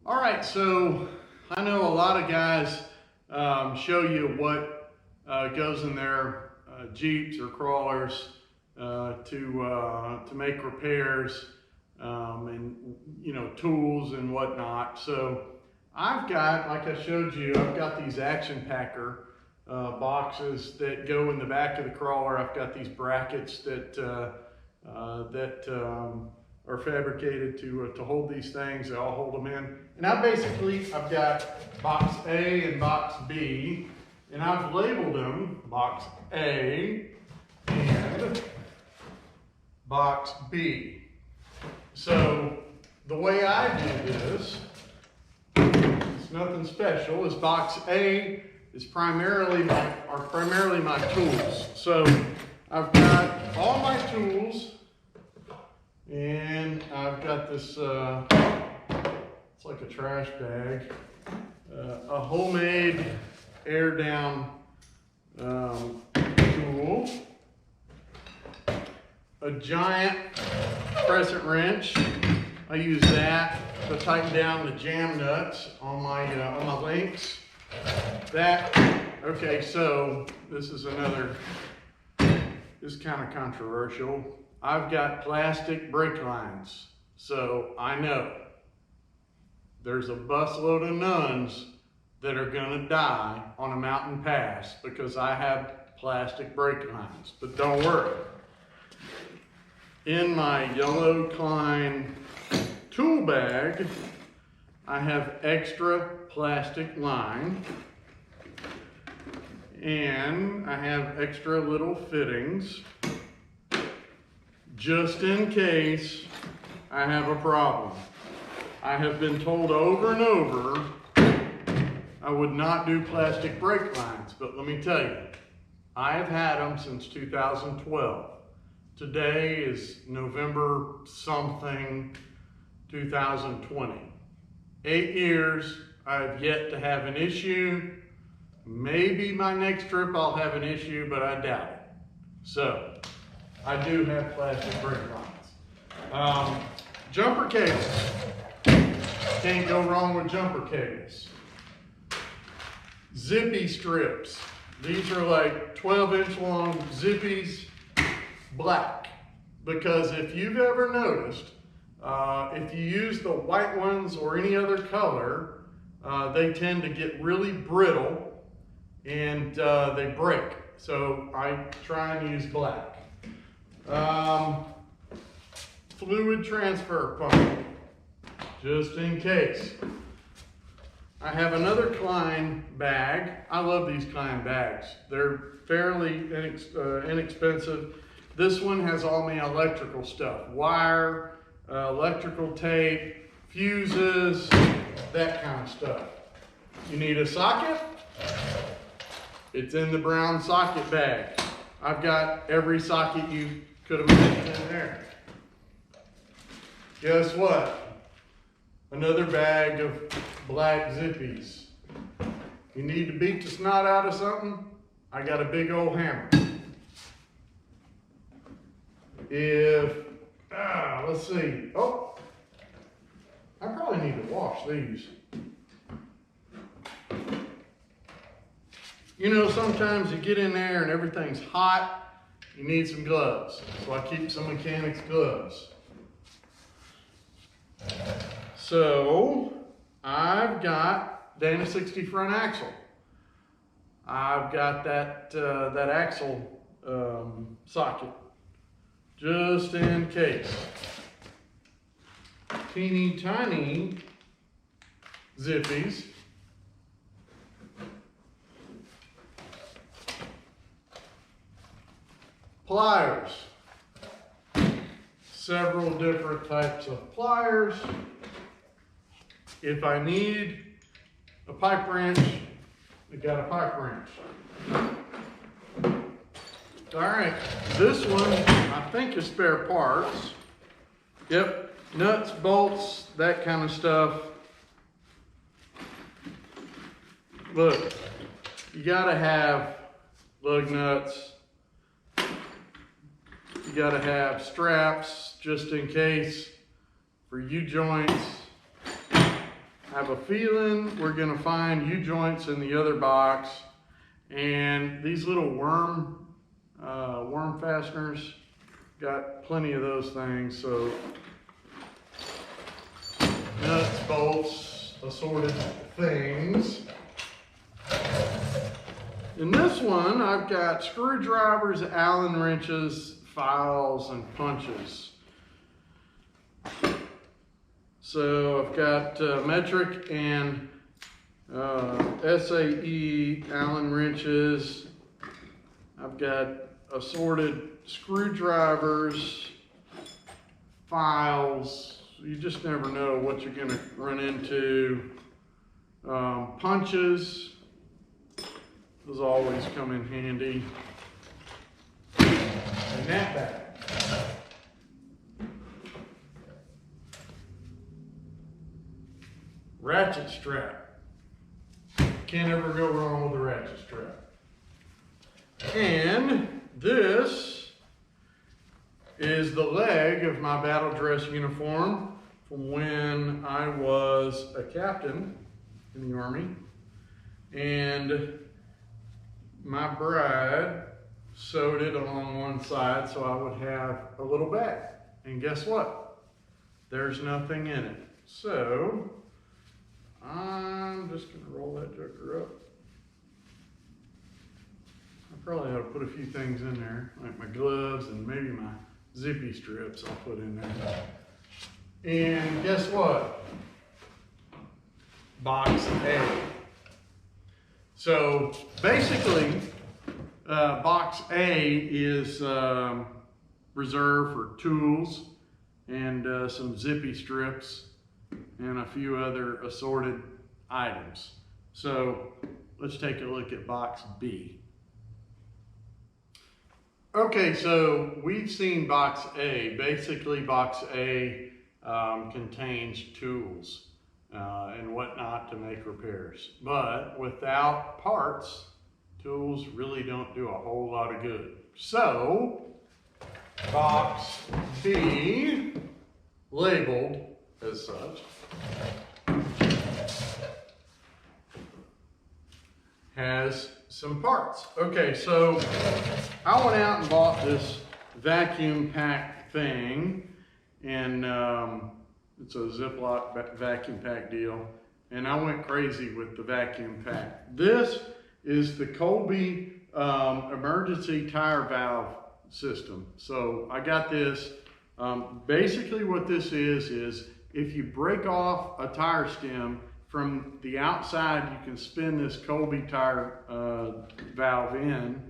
All right, so I know a lot of guys show you what goes in their Jeeps or crawlers to make repairs and tools and whatnot. So I've got, like I showed you, I've got these Action Packer boxes that go in the back of the crawler. I've got these brackets that are fabricated to hold these things. They all hold them in. And I've got box A and box B, and I've labeled them box A and box B. So the way I do this, it's nothing special. Is box A is primarily my tools. So I've got all my tools, and I've got this, it's like a trash bag, a homemade air down tool, a giant crescent wrench. I use that to tighten down the jam nuts on my links. Okay, so this is kind of controversial. I've got plastic brake lines, so I know there's a busload of nuns that are gonna die on a mountain pass because I have plastic brake lines, but don't worry. In my yellow Klein tool bag, I have extra plastic line, and I have extra little fittings just in case I have a problem. I have been told over and over I would not do plastic brake lines, but let me tell you, I have had them since 2012. Today is November something, 2020. 8 years, I've yet to have an issue. Maybe my next trip I'll have an issue, but I doubt it. So, I do have plastic brake lines. Jumper cables. Can't go wrong with jumper cables. Zippy strips. These are like 12-inch long zippies, black. Because if you've ever noticed, if you use the white ones or any other color, they tend to get really brittle and they break. So I try and use black. Fluid transfer pump, just in case. I have another Klein bag. I love these Klein bags. They're fairly inexpensive. This one has all my electrical stuff, wire, electrical tape, fuses, that kind of stuff. You need a socket? It's in the brown socket bag. I've got every socket you could have mentioned in there. Guess what? Another bag of black zippies. You need to beat the snot out of something? I got a big old hammer. Let's see. Oh, I probably need to wash these. You know, sometimes you get in there and everything's hot, you need some gloves. So I keep some mechanics gloves. So I've got Dana 60 front axle. I've got that axle socket, just in case. Teeny tiny zippies. Pliers. Several different types of pliers. If I need a pipe wrench, I got a pipe wrench. All right, this one I think is spare parts. Yep, nuts, bolts, that kind of stuff. Look, you gotta have lug nuts. You gotta have straps just in case for U-joints. I have a feeling we're gonna find U-joints in the other box, and these little worm fasteners, got plenty of those things. So nuts, bolts, assorted things. In this one, I've got screwdrivers, Allen wrenches, files, and punches. So I've got metric and SAE Allen wrenches. I've got assorted screwdrivers, files. You just never know what you're gonna run into. Punches. Those always come in handy. And that bag. Ratchet strap. Can't ever go wrong with a ratchet strap. And this is the leg of my battle dress uniform from when I was a captain in the Army. And my bride sewed it along one side so I would have a little bag. And guess what? There's nothing in it. So I'm just gonna roll that joker up. I probably ought to put a few things in there, like my gloves and maybe my zippy strips I'll put in there. And guess what? Box A. So basically, box A is reserved for tools and some zippy strips and a few other assorted items. So let's take a look at box B. Okay, so we've seen box A. Basically, box A contains tools and whatnot to make repairs. But without parts, tools really don't do a whole lot of good. So, box B, labeled as such, has some parts. Okay, so I went out and bought this vacuum pack thing, and it's a Ziploc vacuum pack deal, and I went crazy with the vacuum pack. This is the Colby emergency tire valve system. So I got this. Basically what this is if you break off a tire stem from the outside, you can spin this Colby tire valve in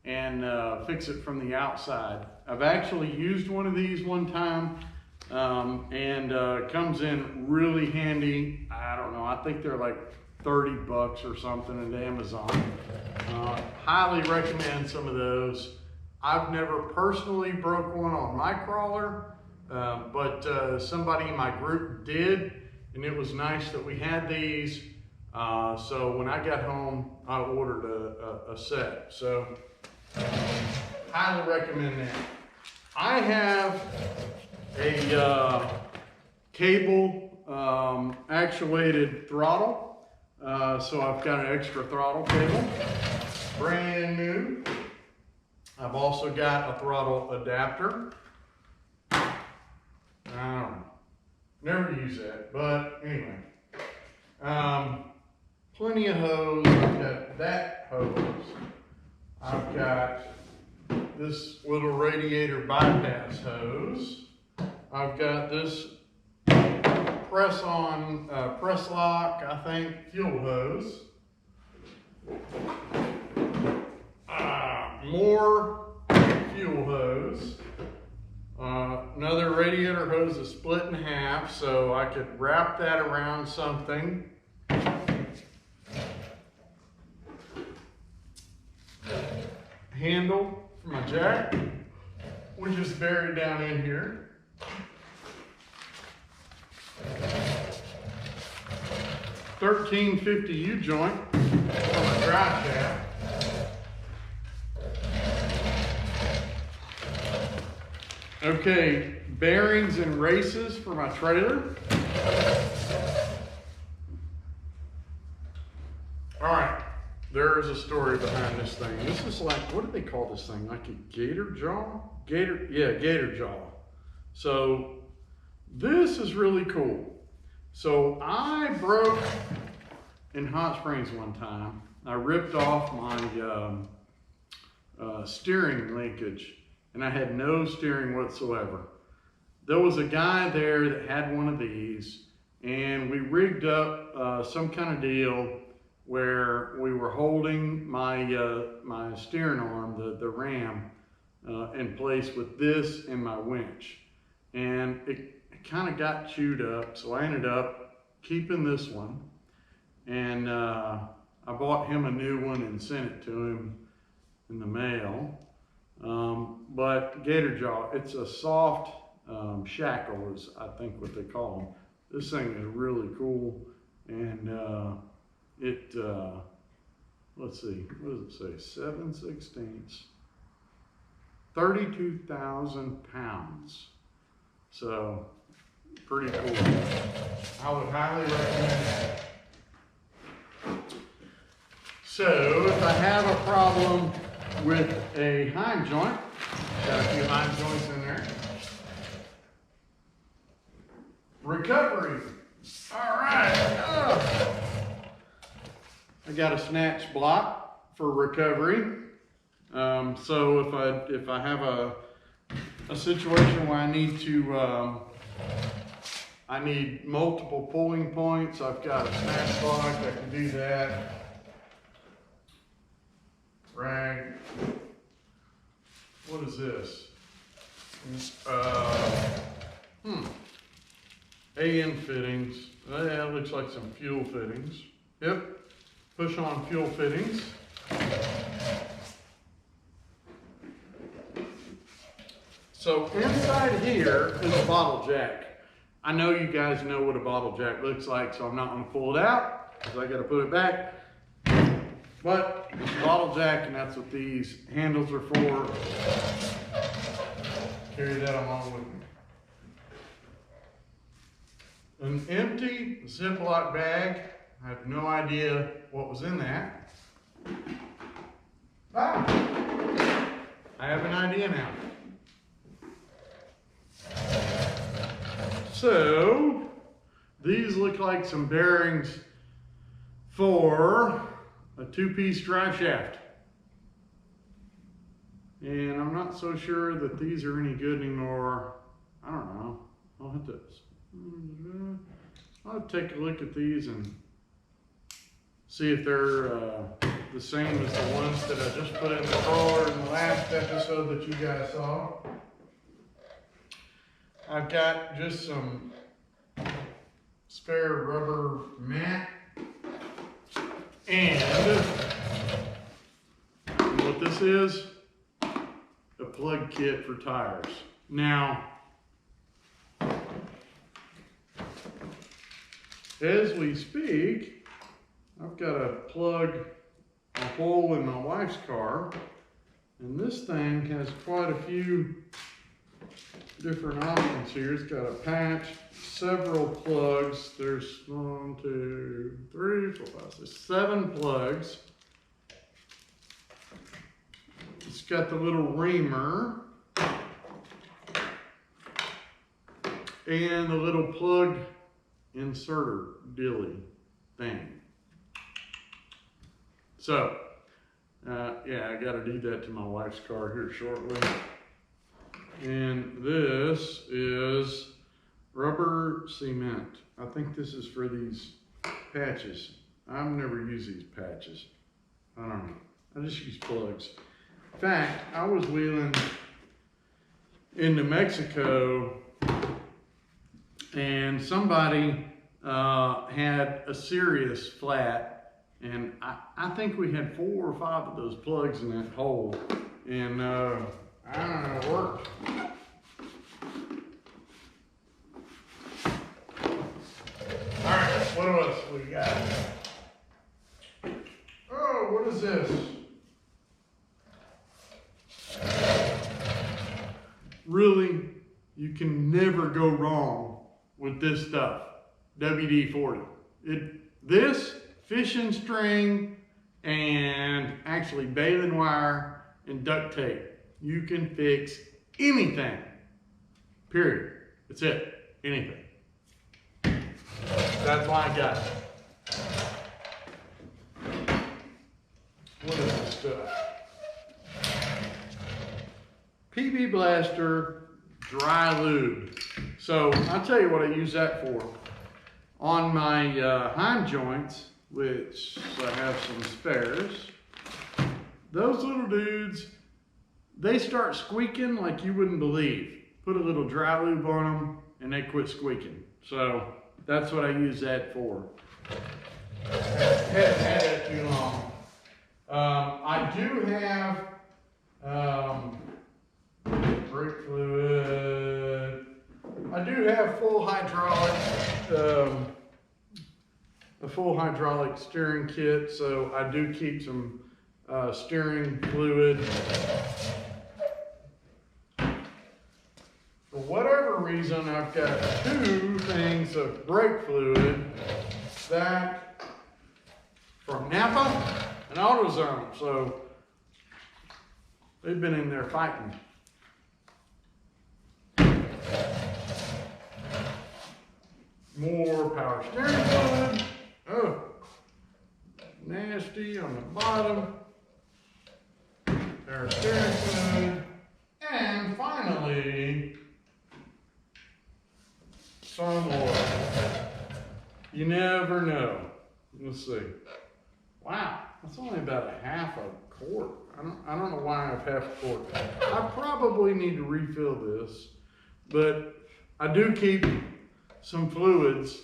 and fix it from the outside. I've actually used one of these one time, and comes in really handy. I don't know, I think they're like 30 bucks or something at Amazon. Highly recommend some of those. I've never personally broke one on my crawler, but somebody in my group did, and it was nice that we had these. So when I got home, I ordered a set. So highly recommend that. I have a cable actuated throttle. So I've got an extra throttle cable, brand new. I've also got a throttle adapter. I don't know, never use that, but anyway. Plenty of hose. I've got that hose. I've got this little radiator bypass hose. I've got this press lock, I think, fuel hose. More fuel hose. Another radiator hose is split in half, so I could wrap that around something. Handle for my jack, which is buried down in here. $13.50 U-joint for my drive shaft. Okay, bearings and races for my trailer. there is a story behind this thing. This is like, what do they call this thing? Like a gator jaw? Gator jaw. So this is really cool. So I broke in Hot Springs one time. I ripped off my steering linkage, and I had no steering whatsoever. There was a guy there that had one of these, and we rigged up some kind of deal where we were holding my my steering arm, the ram, in place with this and my winch. And it kind of got chewed up, so I ended up keeping this one. And I bought him a new one and sent it to him in the mail. But gator jaw, it's a soft shackle is I think what they call them. This thing is really cool, and let's see, what does it say? 7/16, 32,000 pounds. So pretty cool. I would highly recommend it. So if I have a problem with a heim joint, got a few heim joints in there. Recovery. All right. I got a snatch block for recovery. So if I have a situation where I need to I need multiple pulling points, I've got a snatch block that can do that. Rag. What is this? AN fittings. That looks like some fuel fittings. Yep. Push on fuel fittings. So inside here is a bottle jack. I know you guys know what a bottle jack looks like, so I'm not going to pull it out because I got to put it back. But it's a bottle jack, and that's what these handles are for. Carry that along with me. An empty Ziploc bag. I have no idea what was in that. Ah, I have an idea now. So, these look like some bearings for a two-piece drive shaft. And I'm not so sure that these are any good anymore. I don't know. I'll have to take a look at these and see if they're the same as the ones that I just put in the drawer in the last episode that you guys saw. I've got just some spare rubber mat. And what this is, a plug kit for tires. Now, as we speak, I've got to plug a hole in my wife's car, and this thing has quite a few different options here. It's got a patch, several plugs. There's 1, 2, 3, 4, 5, 6, 7 plugs. It's got the little reamer and the little plug inserter dilly thing. So, yeah, I got to do that to my wife's car here shortly. And this is rubber cement. I think this is for these patches. I've never used these patches. I don't know. I just use plugs. In fact, I was wheeling in New Mexico, and somebody had a Sirius flat, and I think we had 4 or 5 of those plugs in that hole, and I don't know, it worked. All right, what else we got? Oh, what is this? Really, you can never go wrong with this stuff. WD-40. This fishing string and actually baling wire and duct tape. You can fix anything, period. That's it, anything. That's why I got it. What is this stuff? PB Blaster dry lube. So I'll tell you what I use that for. On my hind joints, which I have some spares, those little dudes, they start squeaking like you wouldn't believe. Put a little dry lube on them and they quit squeaking. So that's what I use that for. Haven't had that too long. I do have brake fluid. I do have full hydraulic, a full hydraulic steering kit, so I do keep some steering fluid. For whatever reason, I've got 2 things of brake fluid that from Napa and AutoZone, so they've been in there fighting. More power steering fluid. Oh, nasty on the bottom. Power steering fluid. And finally, some oil. You never know. Let's see. Wow, that's only about a half a quart. I don't know why I have half a quart. I probably need to refill this, but I do keep some fluids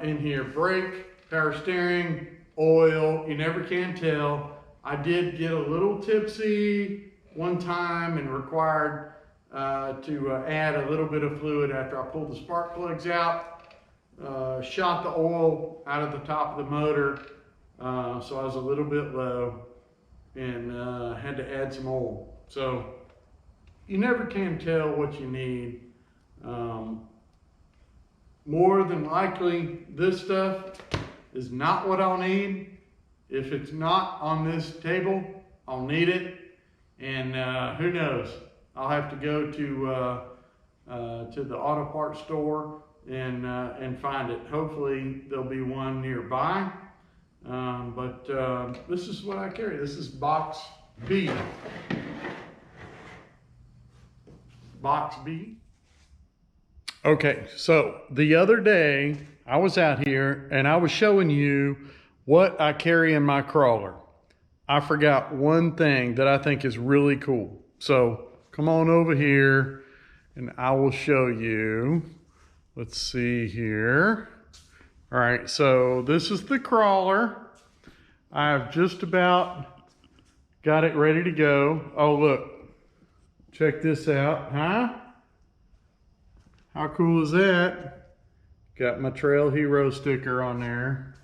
in here. Brake, power steering, oil, you never can tell. I did get a little tipsy one time and required to add a little bit of fluid after I pulled the spark plugs out. Shot the oil out of the top of the motor, so I was a little bit low and had to add some oil. So you never can tell what you need. More than likely, this stuff is not what I'll need. If it's not on this table, I'll need it. And who knows? I'll have to go to the auto parts store and find it. Hopefully, there'll be one nearby. But this is what I carry. This is box B. Box B. Okay, so the other day I was out here and I was showing you what I carry in my crawler. I forgot one thing that I think is really cool. So come on over here and I will show you. Let's see here. All right, so this is the crawler. I've just about got it ready to go. Oh, look, check this out, huh? How cool is that? Got my Trail Hero sticker on there.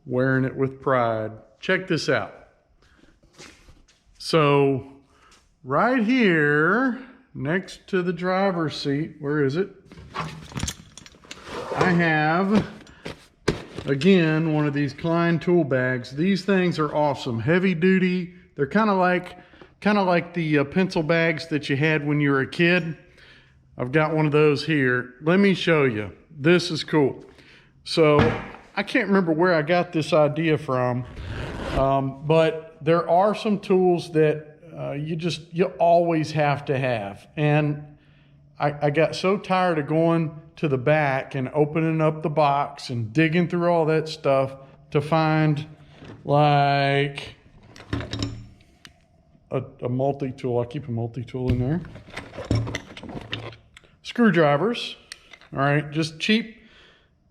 Wearing it with pride. Check this out. So, right here, next to the driver's seat, where is it? I have, again, one of these Klein tool bags. These things are awesome. Heavy duty. They're kind of like the pencil bags that you had when you were a kid. I've got one of those here. Let me show you. This is cool. So I can't remember where I got this idea from, but there are some tools that you always have to have. And I got so tired of going to the back and opening up the box and digging through all that stuff to find like a multi-tool. I keep a multi-tool in there. Screwdrivers, all right, just cheap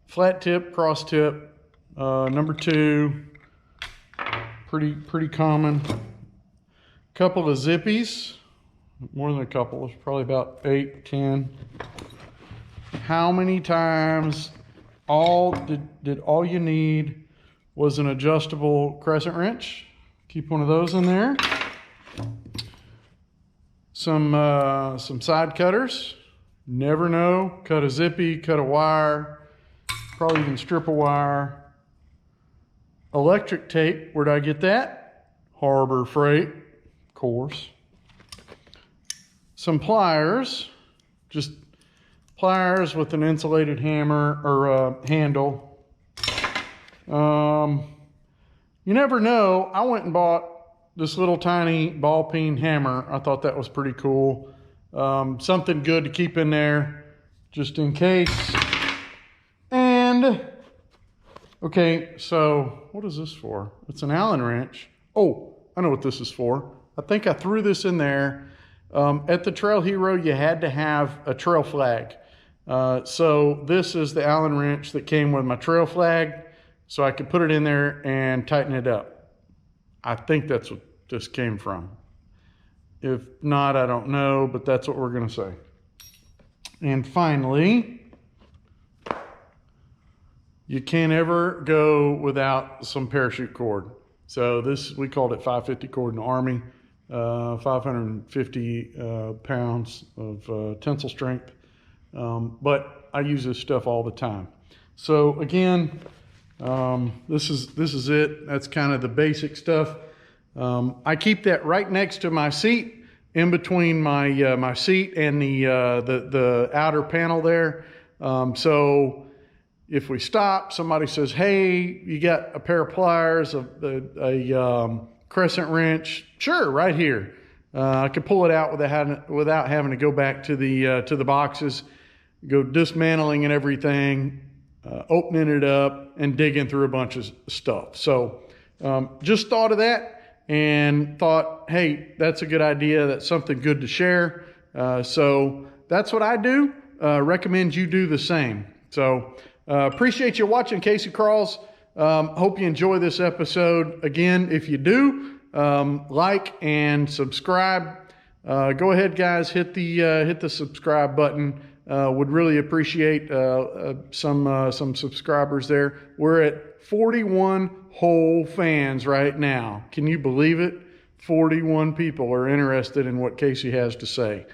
flat tip, cross tip, number 2, pretty common. Couple of zippies, more than a couple, it's probably about 8, 10. How many times did all you need was an adjustable crescent wrench? Keep one of those in there. Some side cutters. Never know, cut a zippy, cut a wire, probably even strip a wire. Electric tape, where'd I get that? Harbor Freight, of course. Some pliers, just pliers with an insulated hammer or handle. You never know. I went and bought this little tiny ball peen hammer. I thought that was pretty cool. Something good to keep in there just in case. And okay, so what is this for? It's an Allen wrench. Oh, I know what this is for. I think I threw this in there. At the Trail Hero, you had to have a trail flag. So this is the Allen wrench that came with my trail flag, so I could put it in there and tighten it up. I think that's what this came from. If not, I don't know, but that's what we're gonna say. And finally, you can't ever go without some parachute cord. So this, we called it 550 cord in the Army, 550 pounds of tensile strength. But I use this stuff all the time. So again, this is it. That's kind of the basic stuff. I keep that right next to my seat, in between my my seat and the outer panel there. So if we stop, somebody says, "Hey, you got a pair of pliers, a crescent wrench?" Sure, right here. I could pull it out without having to go back to the boxes, go dismantling and everything, opening it up and digging through a bunch of stuff. So just thought of that and thought, hey, that's a good idea. That's something good to share. So that's what I do. Recommend you do the same. So appreciate you watching Casey Crawls. Hope you enjoy this episode. Again, if you do, like and subscribe. Go ahead, guys, hit the subscribe button. Would really appreciate some subscribers there. We're at 41 whole fans right now. Can you believe it? 41 people are interested in what Casey has to say.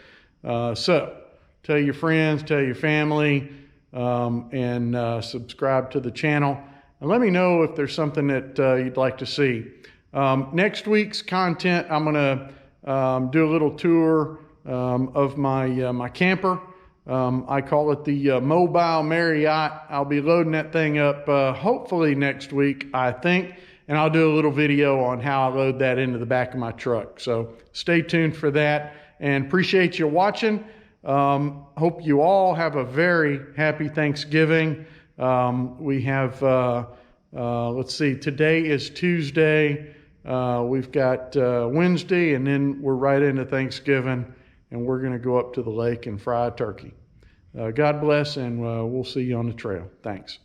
So tell your friends, tell your family, and subscribe to the channel. And let me know if there's something that you'd like to see. Next week's content, I'm going to do a little tour of my camper. I call it the Mobile Marriott. I'll be loading that thing up hopefully next week, I think. And I'll do a little video on how I load that into the back of my truck. So stay tuned for that. And appreciate you watching. Hope you all have a very happy Thanksgiving. We have, let's see, today is Tuesday. We've got Wednesday, and then we're right into Thanksgiving, and we're going to go up to the lake and fry a turkey. God bless, and we'll see you on the trail. Thanks.